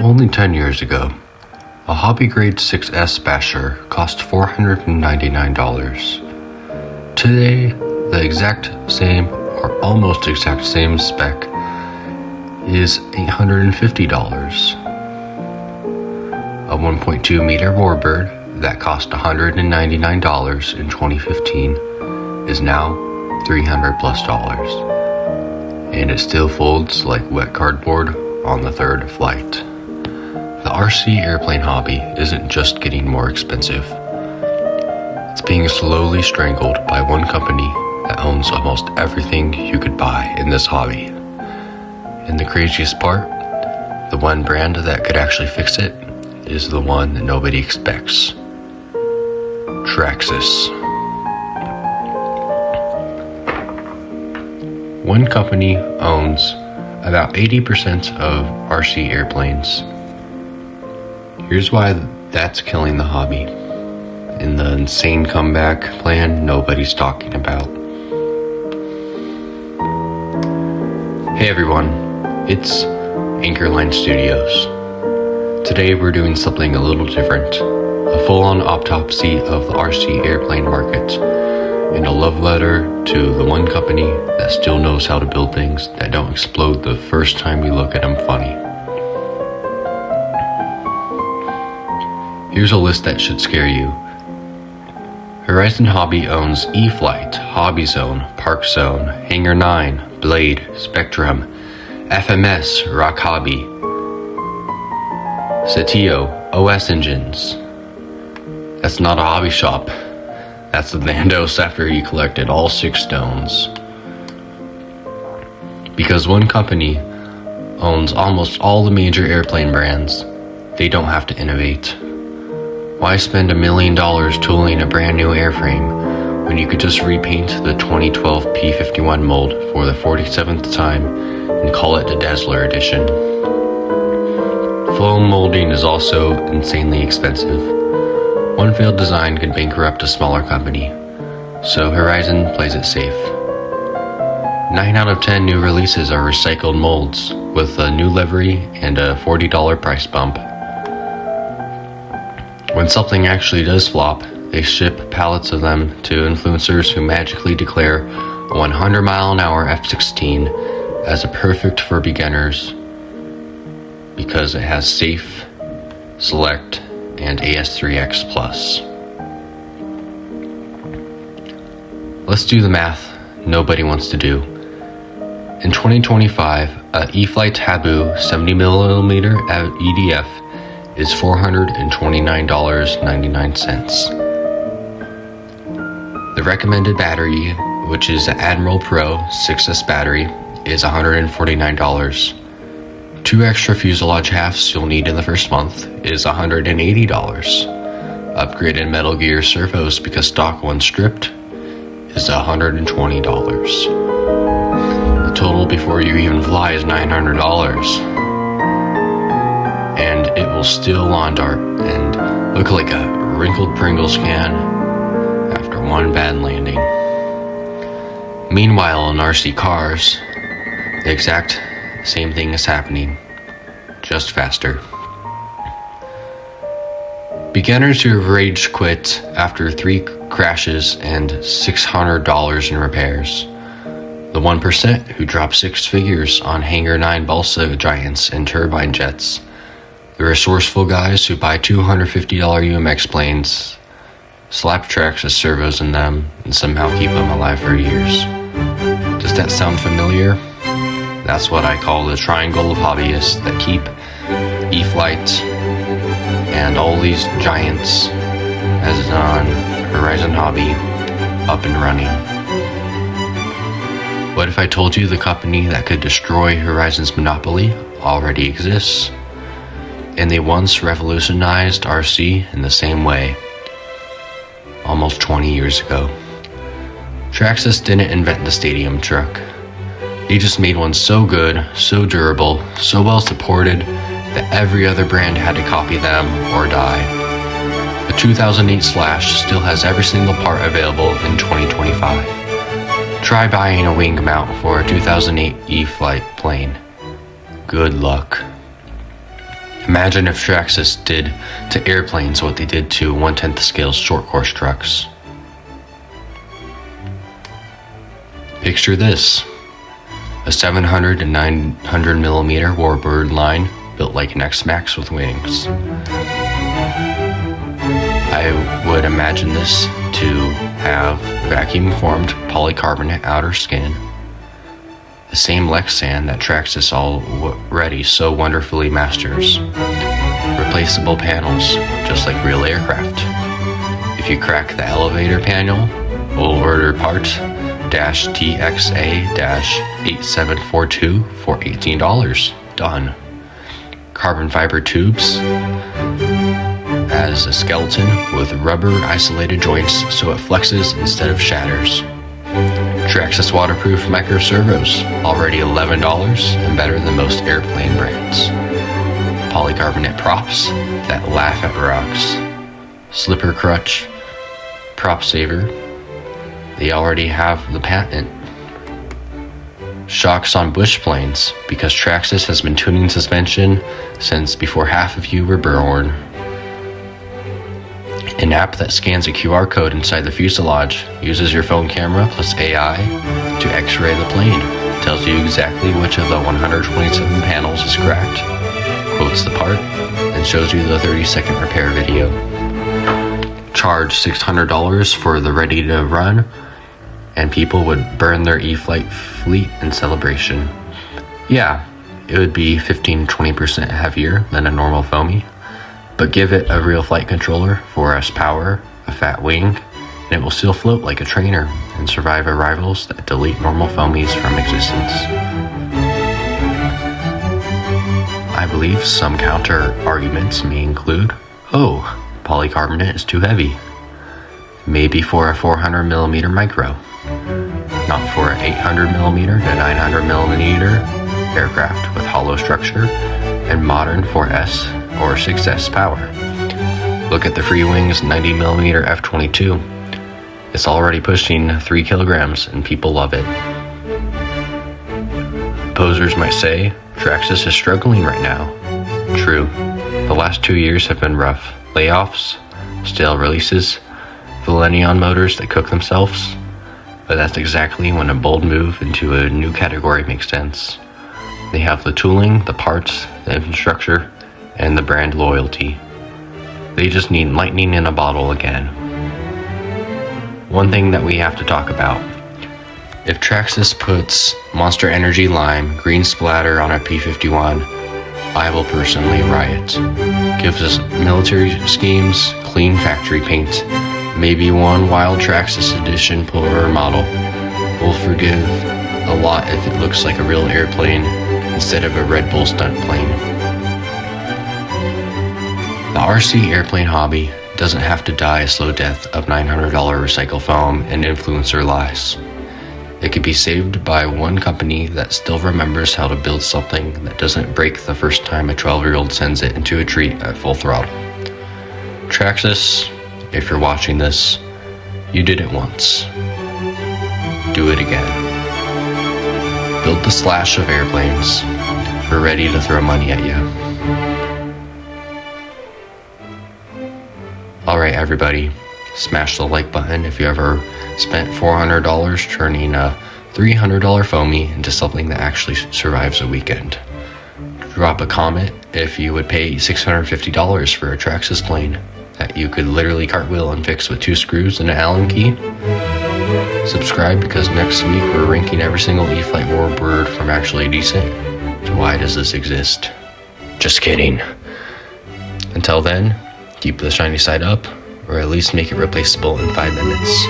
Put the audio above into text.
Only 10 years ago, a hobby grade 6S basher cost $499. Today, the exact same or almost exact same spec is $850. A 1.2 meter warbird that cost $199 in 2015 is now $300 plus, and it still folds like wet cardboard on the third flight. The RC airplane hobby isn't just getting more expensive. It's being slowly strangled by one company that owns almost everything you could buy in this hobby. And the craziest part, the one brand that could actually fix it is the one that nobody expects. Traxxas. One company owns about 80% of RC airplanes. Here's why that's killing the hobby, in the insane comeback plan nobody's talking about. Hey everyone, it's Anchorline Studios. Today we're doing something a little different, a full-on autopsy of the RC airplane market, and a love letter to the one company that still knows how to build things that don't explode the first time we look at them funny. Here's a list that should scare you. Horizon Hobby owns E-Flight, Hobby Zone, Park Zone, Hangar 9, Blade, Spectrum, FMS, Rock Hobby, Setio, OS Engines. That's not a hobby shop. That's the Nandos after he collected all 6 stones. Because one company owns almost all the major airplane brands, they don't have to innovate. Why spend $1 million tooling a brand new airframe when you could just repaint the 2012 P-51 mold for the 47th time and call it the Dazzler Edition? Foam molding is also insanely expensive. One failed design could bankrupt a smaller company, so Horizon plays it safe. 9 out of 10 new releases are recycled molds with a new livery and a $40 price bump. When something actually does flop, they ship pallets of them to influencers who magically declare a 100-mile-an-hour F-16 as a perfect for beginners because it has safe, select, and AS3X Plus. Let's do the math nobody wants to do. In 2025, a E-Flight Taboo 70mm EDF is $429.99. The recommended battery, which is the Admiral Pro 6S battery, is $149. 2 extra fuselage halves you'll need in the first month is $180. Upgraded Metal Gear servos because stock one stripped is $120. The total before you even fly is $900. And it will still lawn dart and look like a wrinkled Pringles can after one bad landing. Meanwhile, in RC cars, the exact same thing is happening, just faster. Beginners who have rage quit after 3 crashes and $600 in repairs. The 1% who drop 6 figures on Hangar 9 balsa giants and turbine jets. The resourceful guys who buy $250 UMX planes, slap Traxxas servos in them, and somehow keep them alive for years. Does that sound familiar? That's what I call the triangle of hobbyists that keep E-Flight and all these giants, as on Horizon Hobby, up and running. What if I told you the company that could destroy Horizon's monopoly already exists? And they once revolutionized RC in the same way, almost 20 years ago. Traxxas didn't invent the stadium truck. They just made one so good, so durable, so well supported that every other brand had to copy them or die. The 2008 Slash still has every single part available in 2025. Try buying a wing mount for a 2008 E-Flight plane. Good luck. Imagine if Traxxas did to airplanes what they did to 1/10 scale short course trucks. Picture this: a 700 and 900 millimeter warbird line built like an X-Max with wings. I would imagine this to have vacuum-formed polycarbonate outer skin, the same Lexan that Traxxas already so wonderfully masters, replaceable panels just like real aircraft. If you crack the elevator panel, we'll order part TXA-8742 for $18. Done. Carbon fiber tubes as a skeleton with rubber isolated joints so it flexes instead of shatters. Traxxas waterproof micro servos, already $11 and better than most airplane brands. Polycarbonate props that laugh at rocks. Slipper crutch, prop saver. They already have the patent. Shocks on bush planes, because Traxxas has been tuning suspension since before half of you were born. An app that scans a QR code inside the fuselage, uses your phone camera plus AI to x-ray the plane, tells you exactly which of the 127 panels is cracked, quotes the part, and shows you the 30-second repair video. Charge $600 for the ready to run, and people would burn their E-Flight fleet in celebration. Yeah, it would be 15-20% heavier than a normal foamy, but give it a real flight controller, 4S power, a fat wing, and it will still float like a trainer and survive arrivals that delete normal foamies from existence. I believe some counter arguments may include, oh, polycarbonate is too heavy. Maybe for a 400mm micro, not for an 800mm to 900mm aircraft with hollow structure and modern 4S or 6S power. Look at the Freewings 90mm F-22. It's already pushing 3 kilograms and people love it. Opposers might say Traxxas is struggling right now. True, the last 2 years have been rough. Layoffs, stale releases, Valenion motors that cook themselves, but that's exactly when a bold move into a new category makes sense. They have the tooling, the parts, the infrastructure, and the brand loyalty. They just need lightning in a bottle again. One thing that we have to talk about. If Traxxas puts Monster Energy Lime green splatter on a P-51, I will personally riot. Gives us military schemes, clean factory paint, maybe one wild Traxxas edition Polaroid model. We'll forgive a lot if it looks like a real airplane instead of a Red Bull stunt plane. The RC airplane hobby doesn't have to die a slow death of $900 recycle foam and influencer lies. It could be saved by one company that still remembers how to build something that doesn't break the first time a 12-year-old sends it into a tree at full throttle. Traxxas, if you're watching this, you did it once. Do it again. Build the Slash of airplanes. We're ready to throw money at you. Alright everybody, smash the like button if you ever spent $400 turning a $300 foamy into something that actually survives a weekend. Drop a comment if you would pay $650 for a Traxxas plane that you could literally cartwheel and fix with 2 screws and an Allen key. Subscribe, because next week we're ranking every single E-Flight warbird from actually decent to why does this exist. Just kidding. Until then, keep the shiny side up, or at least make it replaceable in 5 minutes.